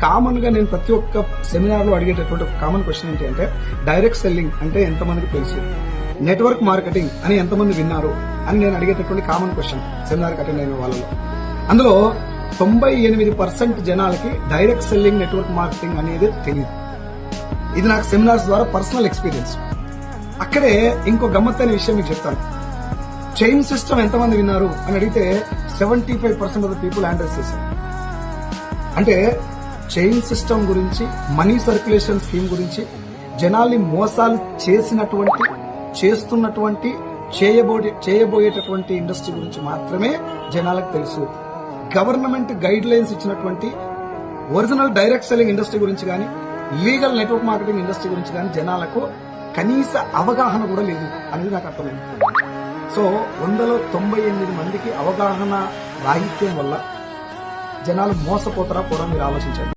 Common గా నేను ప్రతి ఒక్క సెమినార్ లో అడిగేటటువంటి ఒక కామన్ క్వశ్చన్ ఏంటి అంటే డైరెక్ట్ సెల్లింగ్ అంటే ఎంతమందికి తెలుసు, నెట్వర్క్ మార్కెటింగ్ అని ఎంతమంది విన్నారు అని నేను అడిగేటటువంటి కామన్ క్వశ్చన్ సెమినార్ అటెండ్ అయిన వాళ్ళలో. అందులో 98% జనాలకి డైరెక్ట్ సెల్లింగ్, నెట్వర్క్ మార్కెటింగ్ అనేది తెలియదు. ఇది నాకు సెమినార్స్ ద్వారా పర్సనల్ ఎక్స్పీరియన్స్. అక్కడే ఇంకో గమ్మత్తైన విషయం మీకు చెప్తాను. చైన్ సిస్టమ్ ఎంతమంది విన్నారు అని అడిగితే 75% ఆఫ్ ద పీపుల్ ఆన్సర్ చేశారు. అంటే చైన్ సిస్టమ్ గురించి, మనీ సర్క్యులేషన్ స్కీమ్ గురించి, జనాల్ని మోసాలు చేస్తున్నటువంటి చేయబోయేటటువంటి ఇండస్ట్రీ గురించి మాత్రమే జనాలకు తెలుసు. గవర్నమెంట్ గైడ్ లైన్స్ ఇచ్చినటువంటి ఒరిజినల్ డైరెక్ట్ సెల్లింగ్ ఇండస్ట్రీ గురించి కానీ, లీగల్ నెట్వర్క్ మార్కెటింగ్ ఇండస్ట్రీ గురించి కానీ జనాలకు కనీస అవగాహన కూడా లేదు అనేది నాకు అర్థమైంది. సో 100లో 98 మందికి అవగాహన రాహిత్యం వల్ల జనాలు మోసపోతారా కూడా మీరు ఆలోచించండి.